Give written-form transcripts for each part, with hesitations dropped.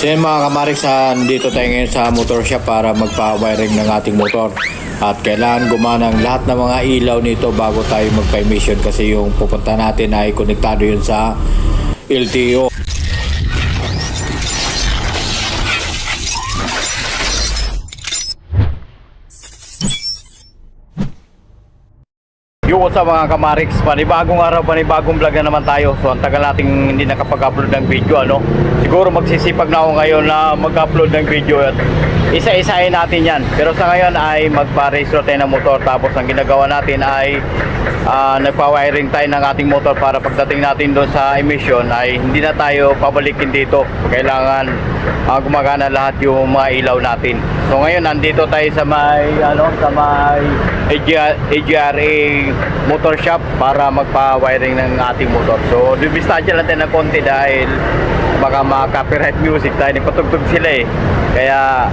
So yun mga kamarix, dito tayo ngayon sa motor shop para magpa-wiring ng ating motor. At kailangan gumana ang lahat ng mga ilaw nito bago tayo magpa-emission kasi yung pupunta natin ay konektado yun sa LTO. Yung sa mga kamarix, panibagong araw, panibagong vlog na naman tayo. So ang tagal nating hindi nakapag-upload ng video, ano. Siguro magsisipag na ako ngayon na mag-upload ng video at isa-isahin natin yan. Pero sa ngayon ay magpa-restore tayo ng motor. Tapos ang ginagawa natin ay nagpa-wiring tayo ng ating motor para pagdating natin doon sa emission ay hindi na tayo pabalikin dito. Kailangan gumagana lahat yung mga ilaw natin. So ngayon nandito tayo sa may AGRA motor shop para magpa-wiring ng ating motor. So dumistahan natin ng konti dahil baka maka-copyright music tayo, nagpatugtog sila eh. Kaya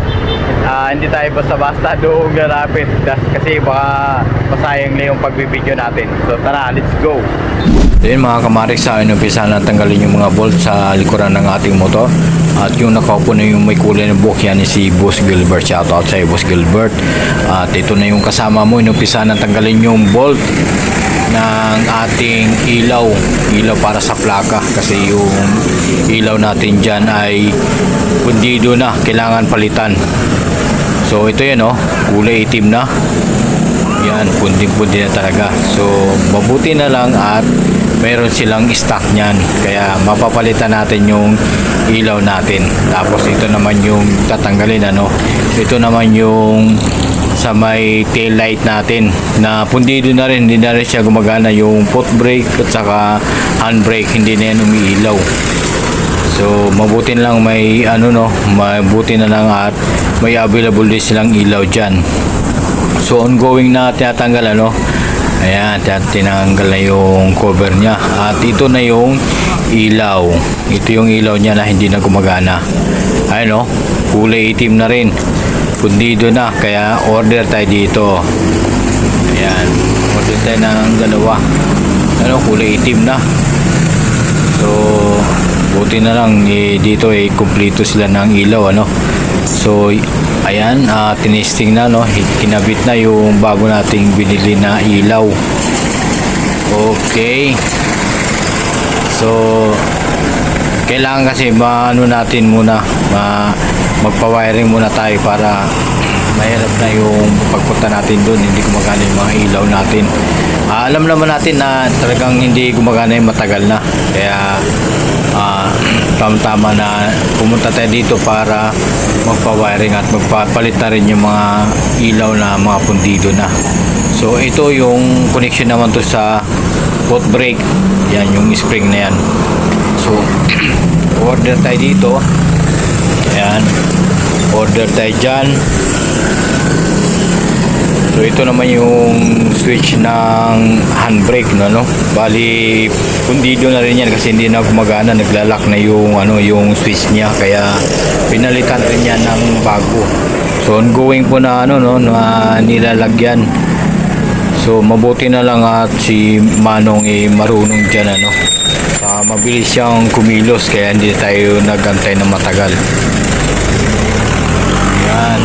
hindi tayo basta-basta doon lalapit kasi baka masayang na yung pagbibideo natin. So tara, let's go! Then mga kamarik, sa inumpisa na tanggalin yung mga bolt sa likuran ng ating motor. At yung nakaupo na yung may kulay ng buhok, yan si Boss Gilbert. Shoutout sa Boss Gilbert. At ito na yung kasama mo, inumpisa na tanggalin yung bolt ng ating ilaw para sa plaka kasi yung ilaw natin dyan ay pundido na, kailangan palitan. So ito yan, kulay itim na yan, pundi na talaga. So mabuti na lang at mayroon silang stock nyan, kaya mapapalitan natin yung ilaw natin. Tapos ito naman yung tatanggalin, ito naman yung sa may tail light natin na pundido na rin, hindi na rin siya gumagana, yung foot brake at saka handbrake hindi na yan umiilaw. So mabuti na lang mabuti na lang at may available din silang ilaw dyan. So ongoing na tinatanggal, ayan, tinanggal na yung cover niya at ito na yung ilaw. Ito yung ilaw niya na hindi na gumagana. Ayun, kulay itim na rin, pundido na, kaya order tayo dito. Ayan, order tayo ng dalawa, kulay itim na. So buti na lang dito kumpleto sila ng ilaw, So ayan, tinesting na, kinabit na yung bago nating binili na ilaw. Okay, so kailangan kasi natin muna magpa-wiring muna tayo para mahirap na yung pagpunta natin doon, hindi gumagana yung mga ilaw natin. Alam naman natin na talagang hindi gumagana yung matagal na, kaya tama-tama na pumunta tayo dito para magpa-wiring at magpapalit na rin yung mga ilaw na mga pundido na. So ito yung connection naman to sa foot brake, yan yung spring na yan. So order tayo dito, ayan, order tayo dyan. So ito naman yung switch ng handbrake, bali pundido na rin yan kasi hindi na gumagana, naglalak na yung yung switch niya, kaya pinalitan rin yan ng bago. So ongoing po na na nilalagyan. So mabuti na lang at si Manong marunong dyan, mabilis siyang kumilos, kaya hindi tayo nagantay na matagal. Yan,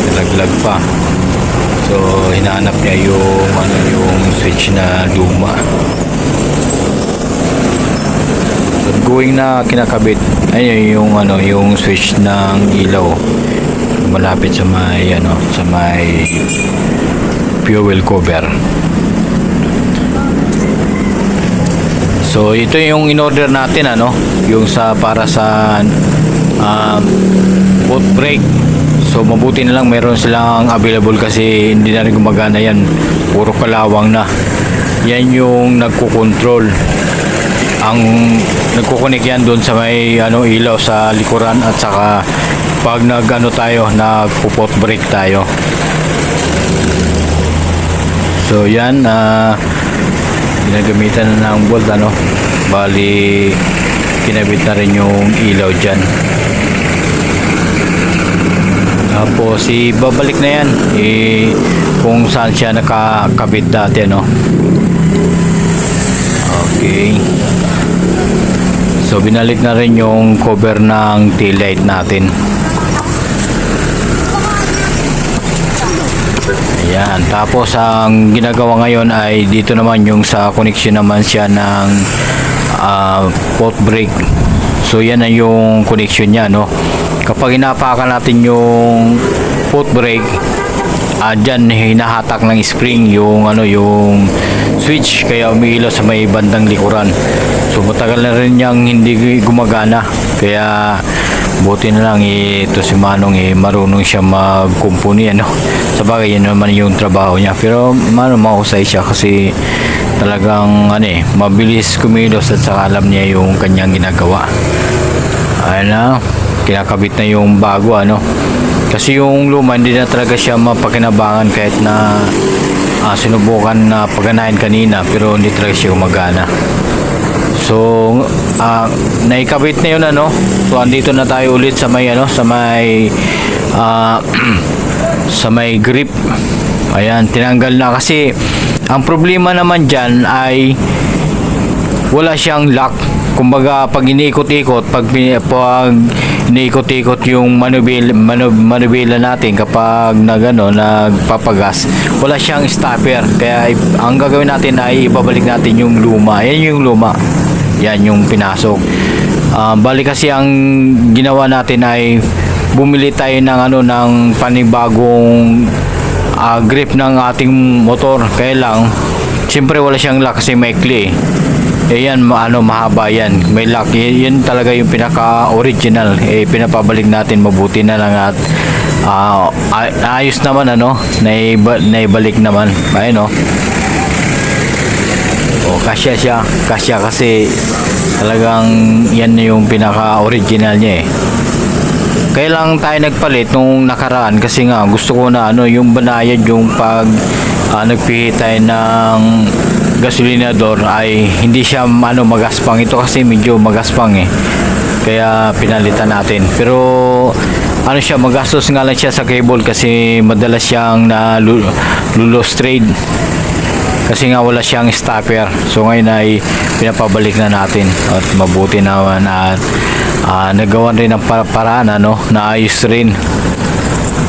nalaglag pa. So hinahanap niya yung switch na luma. So going na kinakabit. Ayun yung switch ng ilaw. Malapit sa may sa may fuel cover. So ito yung in-order natin, yung para sa foot brake. So mabuti na lang meron silang available kasi hindi na rin gumagana yan, puro kalawang na. Yan yung nagko-control, ang nagkukunik yan doon sa may ilaw sa likuran at saka pag tayo, nagpo-foot brake tayo. So yan, ginagamitan na ng bolt, bali kinabit na rin yung ilaw dyan. Tapos babalik na yan kung saan siya nakakabit dati, Okay. So binalik na rin yung cover ng tail light natin. Ayan, tapos ang ginagawa ngayon ay dito naman yung sa connection naman siya ng pot brake. So yan na yung connection niya, no. Kapag inapakan natin yung pot brake, dyan hinahatak ng spring yung yung switch, kaya umiilaw sa may bandang likuran. So matagal na rin niyang hindi gumagana, kaya buti na lang ito si Manong marunong siya magkumpuni, sabagay yan naman yung trabaho niya, pero mahusay siya kasi talagang mabilis kumilos at saka alam niya yung kanyang ginagawa. Ayun na, kinakabit na yung bago, kasi yung luma hindi na talaga siya mapakinabangan kahit na sinubukan na paganahin kanina, pero hindi talaga siya gumagana. So naikabit na yun, so andito na tayo ulit sa may sa may sa may grip. Ayan, tinanggal na kasi ang problema naman dyan ay wala siyang lock. Kumbaga pag iniikot-ikot, pag iniikot-ikot yung manubela natin kapag nagpapagas, wala siyang stopper. Kaya ang gagawin natin ay ibabalik natin yung luma. Yan yung luma. Yan yung pinasok. Balik kasi ang ginawa natin ay bumili tayo ng ng panibagong grip ng ating motor. Kaya lang siyempre wala siyang lock kasi maikli. Yan mahaba yan, may lock. Yan talaga yung pinaka original. Pinapabalik natin mabuti na lang at ayos naman, naibalik naman. Ayun, kasya siya, kasya kasi talagang yan yung pinaka original niya. Kaya lang tayo nagpalit nung nakaraan kasi nga gusto ko na yung banayad, yung pag nagpihit tayo ng gasolinador ay hindi siya magaspang. Ito kasi medyo magaspang kaya pinalitan natin, pero siya, magastos nga lang siya sa cable kasi madalas siyang lulostrade kasi nga wala siyang stopper. So ngayon ay pinapabalik na natin at mabuti naman at nagawan rin ng paraan, naayos rin.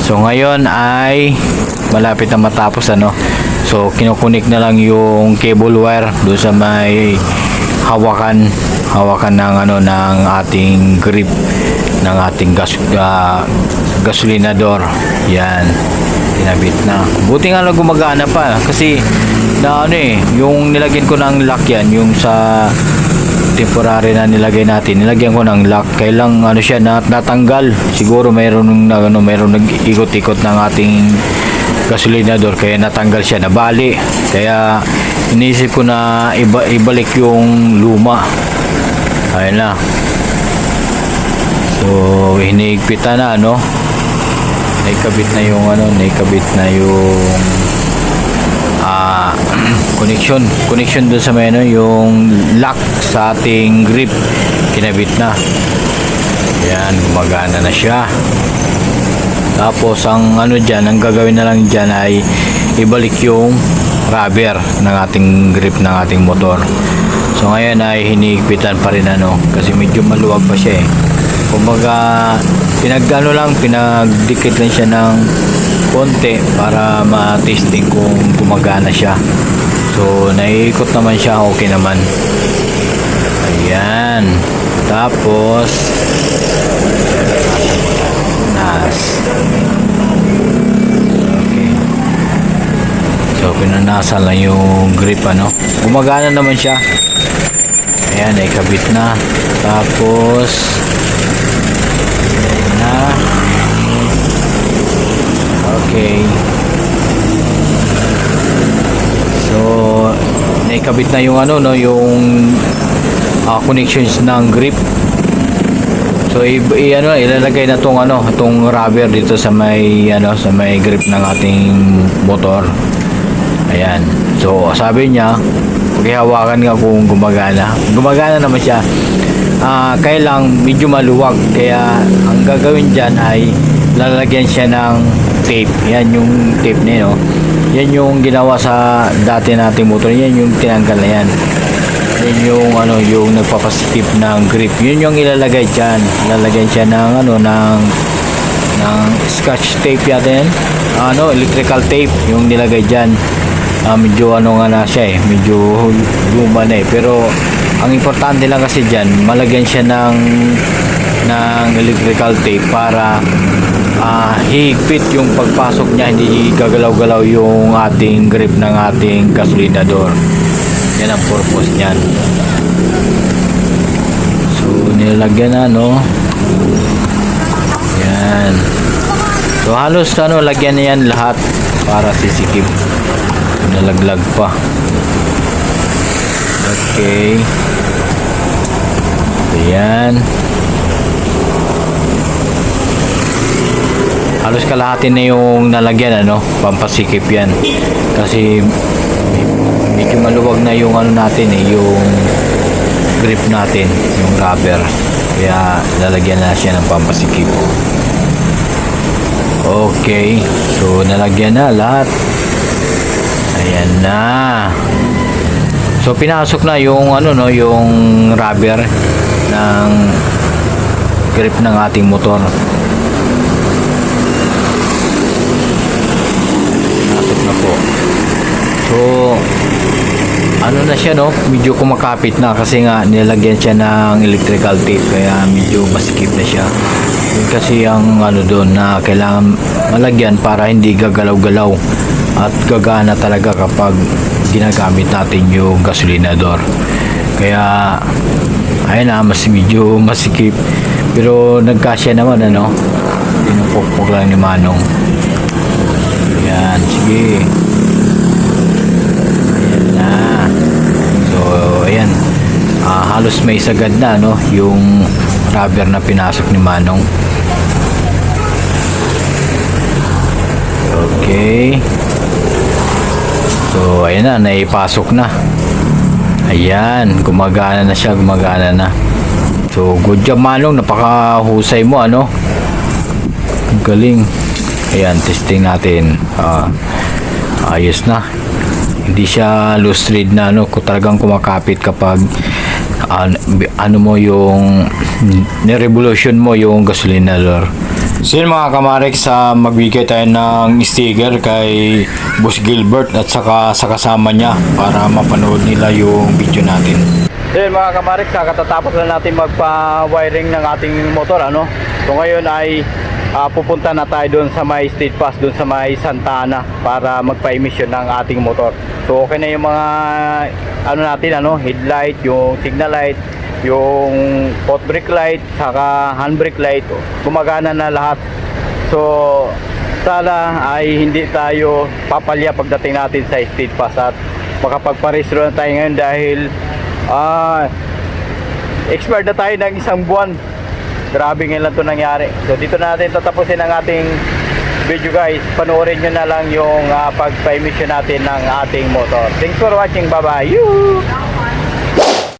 So ngayon ay malapit na matapos, so kinukunik na lang yung cable wire doon sa may hawakan ng ng ating grip ng ating gasolinador. Yan, kinabit na. Buti nga lang gumagana pa kasi yung nilagyan ko ng lock yan, yung sa temporary na nilagay natin, nilagyan ko ng lock. Kailang siya natanggal. Siguro mayroon nag-ikot-ikot ng ating gasolinador kaya natanggal siya, nabali. Kaya inisip ko na ibalik yung luma. Ayun na. So hinihigpitan na, naikabit na yung connection doon sa may yung lock sa ating grip, kinabit na. Yan, gumagana na siya. Tapos ang dyan, ang gagawin na lang dyan ay ibalik yung rubber ng ating grip ng ating motor. So ngayon ay hinihigpitan pa rin, kasi medyo maluwag pa siya. Kumbaga pinagdikit lang siya ng konti para ma-testing kung gumagana siya. So naiikot naman siya, okay naman. Ayan, tapos okay, so pinanasan lang yung grip, gumagana naman siya. Ayan, naikabit na. Tapos ayan na. Okay, so naikabit na yung yung connections ng grip. So ilalagay na tong rubber dito sa may sa may grip ng ating motor. Ayan. So sabi niya, paghahawakan nga kung gumagana naman siya. Kaya lang medyo maluwag, kaya ang gagawin diyan ay lalagyan siya ng tape. Yan yung tape niya, Yan yung ginawa sa dati nating motor. Yan yung tinanggal na yan. Yun yung ano, yung nagpapaskip ng grip. Yun yung ilalagay diyan. Ilalagay siya ng ano, ng scotch tape yan. Ano, electrical tape yung nilagay diyan. Medyo ano nga na siya medyo luma na pero ang importante lang kasi diyan, malagyan siya ng electrical tape para higpit yung pagpasok niya, hindi gagalaw-galaw yung ating grip ng ating gasolinador. Yan ang purpose niyan. So nilalagyan na, no? Yan. So halos lagyan na yan lahat para sisikip. Nalaglag pa. Okay. Ayan. Halos kalahati na yung nalagyan, pampasikip yan. Kasi medyo maluwag na yung natin yung grip natin, yung rubber. Kaya lalagyan na siya ng pampasikip. Okay. So nalagyan na lahat. Ayan na. So pinasok na yung yung rubber ng grip ng ating motor. Pinasok na po. So na siya, medyo kumakapit na kasi nga nilagyan siya ng electrical tape kaya medyo masikip na siya. Yun kasi ang doon na kailangan malagyan para hindi gagalaw-galaw at gagana talaga kapag ginagamit natin yung gasolinador. Kaya ayun na, mas medyo masikip pero nagkasya naman, pinupukpok lang ni Manong. Ayan, sige. Ayan na. So ayan, halos may sagad na yung rubber na pinasok ni Manong. Okay. So ayan na, naipasok na. Ayan, gumagana na siya, gumagana na. So good job, Manong, napakahusay mo, Ang galing. Ayan, testing natin. Ayos na. Hindi siya loose thread na, kung talagang kumakapit kapag mo yung ni-revolution mo yung gasolinador. So yun mga kamarik, magbigay tayo ng sticker kay Boss Gilbert at saka sa kasama niya para mapanood nila yung video natin. So yun mga kamarik, katatapos na natin magpa-wiring ng ating motor, So ngayon ay pupunta na tayo doon sa may state pass, doon sa may Santa Ana para magpa-emission ng ating motor. So okay na yung mga natin, headlight, yung signal light, yung foot brake light, saka handbrake light, gumagana na lahat. So sana ay hindi tayo papalya pagdating natin sa state pass at makapagparehistro na tayo ngayon dahil expired na tayo ng 1 buwan. Grabe ngayon lang ito nangyari. So dito na natin tatapusin ang ating video, guys. Panoorin nyo na lang yung pagpa-emission natin ng ating motor. Thanks for watching. Bye bye.